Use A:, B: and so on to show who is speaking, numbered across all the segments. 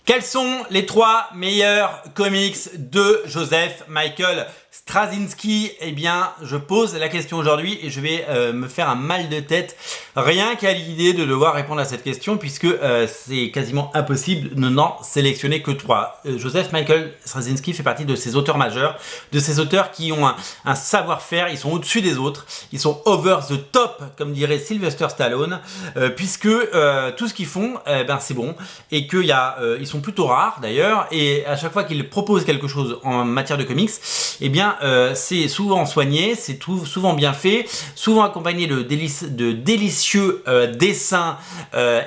A: Quels sont les 3 meilleurs comics de Joseph Michael Straczynski? Eh bien, je pose la question aujourd'hui et je vais me faire un mal de tête rien qu'à l'idée de devoir répondre à cette question puisque c'est quasiment impossible de n'en sélectionner que 3. Joseph Michael Straczynski fait partie de ces auteurs majeurs, de ces auteurs qui ont un savoir-faire, ils sont au-dessus des autres, ils sont over the top, comme dirait Sylvester Stallone, puisque tout ce qu'ils font, c'est bon, et qu'ils sont plutôt rares d'ailleurs, et à chaque fois qu'ils proposent quelque chose en matière de comics, eh bien c'est souvent soigné, c'est souvent bien fait, souvent accompagné de délicieux dessins,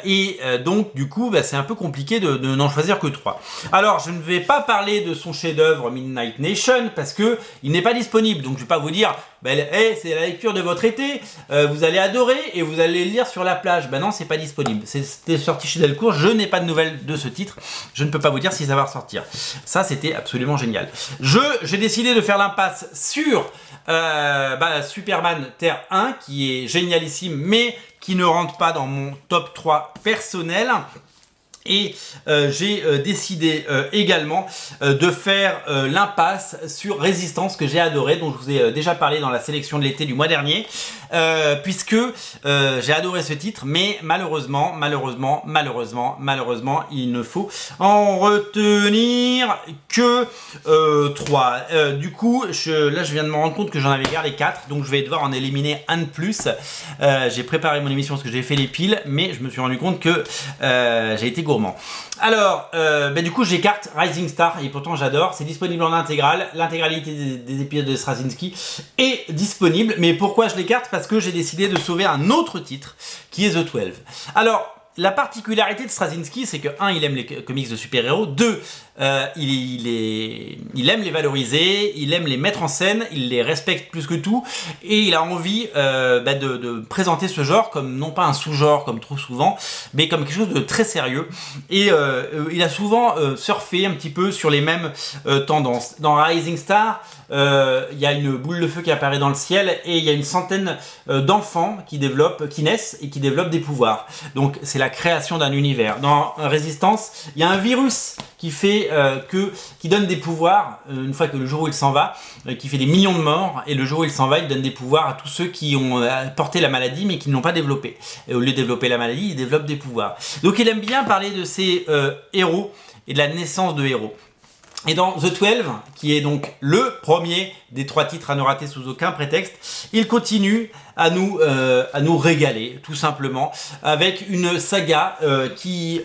A: et donc du coup c'est un peu compliqué de n'en choisir que 3. Alors je ne vais pas parler de son chef-d'œuvre Midnight Nation parce que il n'est pas disponible, donc je vais pas vous dire c'est la lecture de votre été, vous allez adorer et vous allez le lire sur la plage. Non, c'est pas disponible. C'était sorti chez Delcourt, je n'ai pas de nouvelles de ce titre. Je ne peux pas vous dire si ça va ressortir. Ça, c'était absolument génial. J'ai décidé de faire l'impasse sur Superman Terre 1, qui est génialissime, mais qui ne rentre pas dans mon top 3 personnel. Et j'ai décidé également de faire l'impasse sur Résistance, que j'ai adoré, dont je vous ai déjà parlé dans la sélection de l'été du mois dernier, puisque j'ai adoré ce titre, mais malheureusement, il ne faut en retenir que 3. Du coup, là je viens de me rendre compte que j'en avais gardé 4, donc je vais devoir en éliminer un de plus. J'ai préparé mon émission parce que j'ai fait les piles, mais je me suis rendu compte que j'ai été gourmand. Alors, du coup, j'écarte Rising Star et pourtant j'adore. C'est disponible en intégrale. L'intégralité des épisodes de Straczynski est disponible. Mais pourquoi je l'écarte? Parce que j'ai décidé de sauver un autre titre qui est The 12. Alors, la particularité de Straczynski, c'est que 1, il aime les comics de super-héros, 2, il aime les valoriser, il aime les mettre en scène, il les respecte plus que tout, et il a envie de présenter ce genre comme non pas un sous-genre comme trop souvent, mais comme quelque chose de très sérieux. Et il a souvent surfé un petit peu sur les mêmes tendances. Dans Rising Star, il y a une boule de feu qui apparaît dans le ciel et il y a une centaine d'enfants qui naissent et qui développent des pouvoirs. Donc c'est la création d'un univers. Dans Résistance, il y a un virus qui donne des pouvoirs une fois que le jour où il s'en va, qui fait des millions de morts, et le jour où il s'en va, il donne des pouvoirs à tous ceux qui ont porté la maladie mais qui ne l'ont pas développée. Et au lieu de développer la maladie, il développe des pouvoirs. Donc il aime bien parler de ces héros et de la naissance de héros. Et dans The 12, qui est donc le premier des 3 titres à ne rater sous aucun prétexte, il continue à nous régaler, tout simplement, avec une saga qui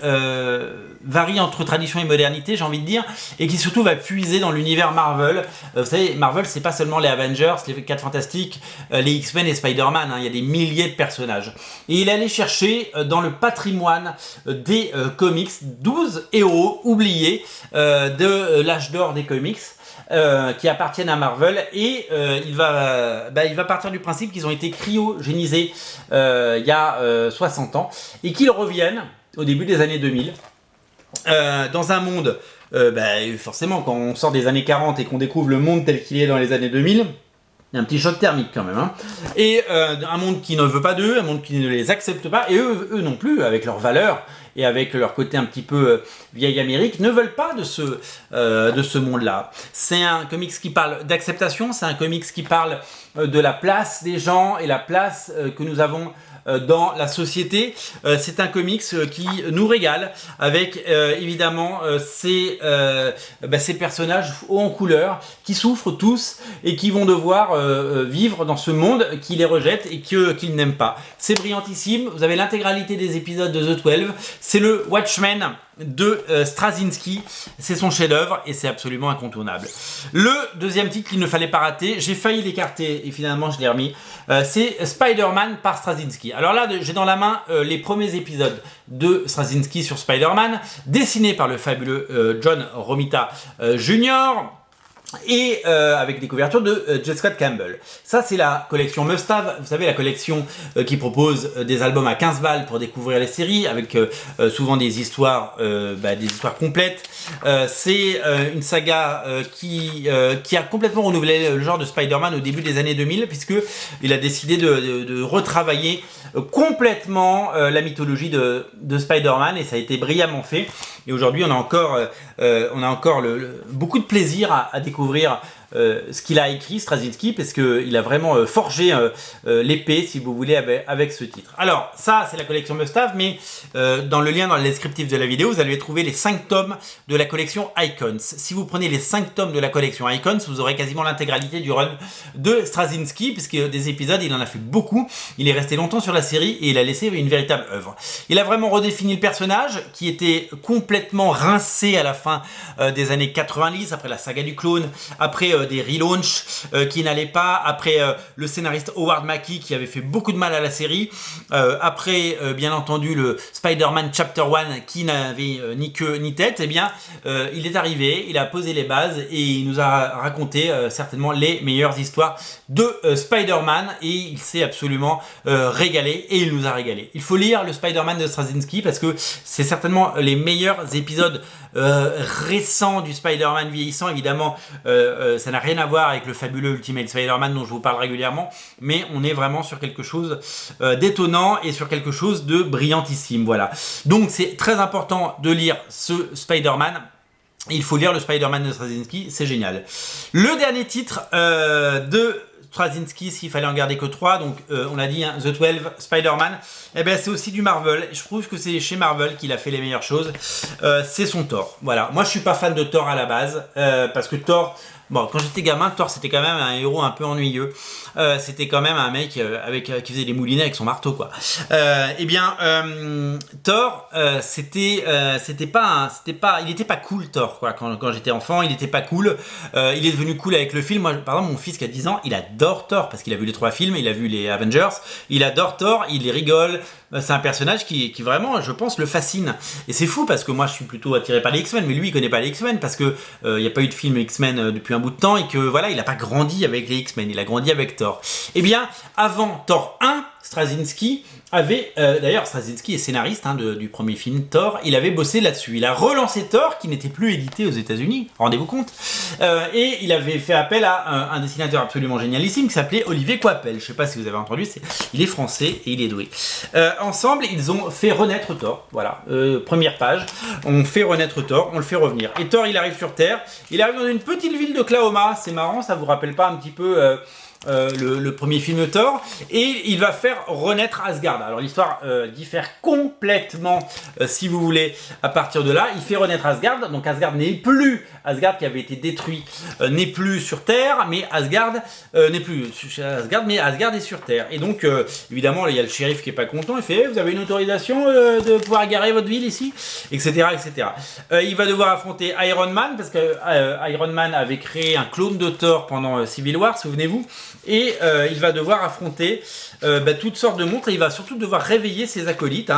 A: varie entre tradition et modernité, j'ai envie de dire, et qui surtout va puiser dans l'univers Marvel. Vous savez, Marvel, c'est pas seulement les Avengers, les 4 Fantastiques, les X-Men et Spider-Man, il y a des milliers de personnages. Et il est allé chercher dans le patrimoine des comics 12 héros oubliés de l'âge d'or des comics, qui appartiennent à Marvel, et il va partir du principe qu'ils ont été cryogénisés il y a 60 ans et qu'ils reviennent au début des années 2000 dans un monde, forcément quand on sort des années 40 et qu'on découvre le monde tel qu'il est dans les années 2000, il y a un petit choc thermique quand même, et un monde qui ne veut pas d'eux, un monde qui ne les accepte pas, et eux non plus, avec leurs valeurs et avec leur côté un petit peu vieille Amérique, ne veulent pas de ce monde-là. C'est un comics qui parle d'acceptation, c'est un comics qui parle de la place des gens et la place que nous avons dans la société. C'est un comics qui nous régale avec évidemment ces personnages hauts en couleur qui souffrent tous et qui vont devoir vivre dans ce monde qui les rejette et qu'ils n'aiment pas. C'est brillantissime, vous avez l'intégralité des épisodes de The 12, c'est le Watchmen de Straczynski, c'est son chef-d'œuvre et c'est absolument incontournable. Le deuxième titre qu'il ne fallait pas rater, j'ai failli l'écarter et finalement je l'ai remis, c'est Spider-Man par Straczynski. Alors là, j'ai dans la main les premiers épisodes de Straczynski sur Spider-Man, dessinés par le fabuleux John Romita Jr., et avec des couvertures de J. Scott Campbell. Ça, c'est la collection Must-Have, vous savez, la collection qui propose des albums à 15 balles pour découvrir les séries, avec souvent des histoires complètes. C'est une saga qui a complètement renouvelé le genre de Spider-Man au début des années 2000, puisqu'il a décidé de retravailler complètement la mythologie de Spider-Man, et ça a été brillamment fait. Et aujourd'hui, on a encore, beaucoup de plaisir à découvrir ce qu'il a écrit, Straczynski, parce qu'il a vraiment forgé l'épée, si vous voulez, avec ce titre. Alors, ça, c'est la collection Must-Have, mais dans le lien dans le descriptif de la vidéo, vous allez trouver les 5 tomes de la collection Icons. Si vous prenez les 5 tomes de la collection Icons, vous aurez quasiment l'intégralité du run de Straczynski, puisque des épisodes, il en a fait beaucoup. Il est resté longtemps sur la série et il a laissé une véritable œuvre. Il a vraiment redéfini le personnage, qui était complètement rincé à la fin des années 90, après la saga du clone, après des relaunchs qui n'allaient pas, après le scénariste Howard Mackie qui avait fait beaucoup de mal à la série, après bien entendu le Spider-Man Chapter 1 qui n'avait ni queue ni tête. Eh bien il est arrivé, il a posé les bases et il nous a raconté certainement les meilleures histoires de Spider-Man et il s'est absolument régalé et il nous a régalé. Il faut lire le Spider-Man de Straczynski parce que c'est certainement les meilleurs épisodes récents du Spider-Man vieillissant. Évidemment ça n'a rien à voir avec le fabuleux Ultimate Spider-Man dont je vous parle régulièrement, mais on est vraiment sur quelque chose d'étonnant et sur quelque chose de brillantissime. Voilà, donc c'est très important de lire ce Spider-Man. Il faut lire le Spider-Man de Straczynski, c'est génial. Le dernier titre de Straczynski, s'il fallait en garder que 3, donc on l'a dit, hein, The 12 Spider-Man, eh ben, c'est aussi du Marvel. Je trouve que c'est chez Marvel qu'il a fait les meilleures choses. C'est son Thor. Voilà, moi je suis pas fan de Thor à la base, parce que Thor... Bon, quand j'étais gamin, Thor c'était quand même un héros un peu ennuyeux. C'était quand même un mec qui faisait des moulinets avec son marteau, quoi. Thor, il était pas cool, Thor, quoi. Quand j'étais enfant, il était pas cool. Il est devenu cool avec le film. Moi, par exemple, mon fils qui a 10 ans, il adore Thor parce qu'il a vu les 3 films, il a vu les Avengers, il adore Thor, il les rigole. C'est un personnage qui vraiment, je pense, le fascine. Et c'est fou parce que moi, je suis plutôt attiré par les X-Men, mais lui, il connaît pas les X-Men parce que il n'y a pas eu de film X-Men depuis un bout de temps et que voilà, il n'a pas grandi avec les X-Men, il a grandi avec Thor. Eh bien, avant Thor 1, Straczynski avait, d'ailleurs Straczynski est scénariste du premier film Thor, il avait bossé là-dessus. Il a relancé Thor qui n'était plus édité aux États-Unis, rendez-vous compte, et il avait fait appel à un dessinateur absolument génialissime qui s'appelait Olivier Coipel. Je sais pas si vous avez entendu, il est français et il est doué. Ensemble, ils ont fait renaître Thor. Voilà, première page, on fait renaître Thor, on le fait revenir. Et Thor, il arrive sur Terre, il arrive dans une petite ville d'Oklahoma. C'est marrant, ça vous rappelle pas un petit peu le premier film de Thor, et il va faire renaître Asgard. Alors l'histoire diffère complètement, si vous voulez, à partir de là. Il fait renaître Asgard, donc Asgard n'est plus, Asgard qui avait été détruit n'est plus sur Terre, mais Asgard n'est plus sur Asgard, mais Asgard est sur Terre. Et donc évidemment il y a le shérif qui est pas content, il fait vous avez une autorisation de pouvoir garer votre ville ici, etc. etc. Il va devoir affronter Iron Man, parce que Iron Man avait créé un clone de Thor pendant Civil War, souvenez-vous. Et il va devoir affronter toutes sortes de monstres, et il va surtout devoir réveiller ses acolytes,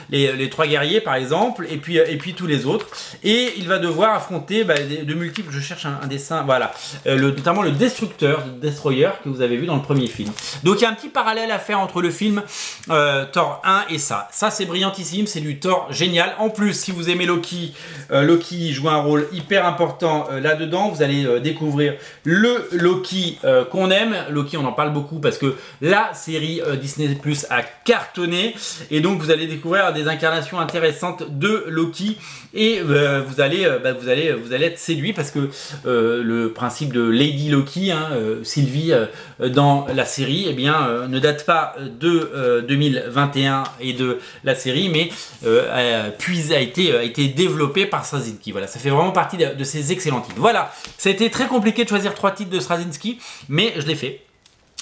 A: les 3 guerriers par exemple, et puis tous les autres. Et il va devoir affronter de multiples, je cherche un dessin, voilà, notamment le Destructeur, le Destroyer que vous avez vu dans le premier film. Donc il y a un petit parallèle à faire entre le film Thor 1 et ça. Ça c'est brillantissime, c'est du Thor génial. En plus, si vous aimez Loki, Loki joue un rôle hyper important là-dedans. Vous allez découvrir le Loki qu'on aime. Loki, on en parle beaucoup parce que la série Disney Plus a cartonné, et donc vous allez découvrir des incarnations intéressantes de Loki, et vous allez être séduit parce que le principe de Lady Loki, Sylvie dans la série, eh bien ne date pas de 2021 et de la série, mais puis a été développé par Straczynski. Voilà, ça fait vraiment partie de ces excellents titres. Voilà, ça a été très compliqué de choisir 3 titres de Straczynski, mais je l'ai fait.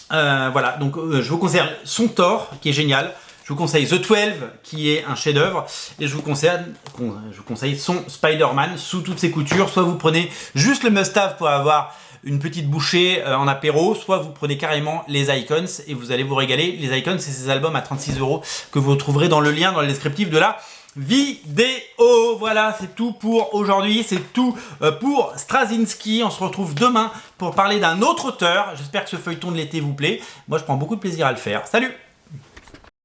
A: Voilà, donc je vous conseille son Thor qui est génial, je vous conseille The 12 qui est un chef-d'œuvre, et je vous conseille son Spider-Man sous toutes ses coutures. Soit vous prenez juste le must-have pour avoir une petite bouchée en apéro, soit vous prenez carrément les Icons et vous allez vous régaler. Les Icons, c'est ces albums à 36 € que vous retrouverez dans le lien dans le descriptif de la vidéo. Voilà, c'est tout pour aujourd'hui, c'est tout pour Straczynski. On se retrouve demain pour parler d'un autre auteur. J'espère que ce feuilleton de l'été vous plaît. Moi, je prends beaucoup de plaisir à le faire. Salut!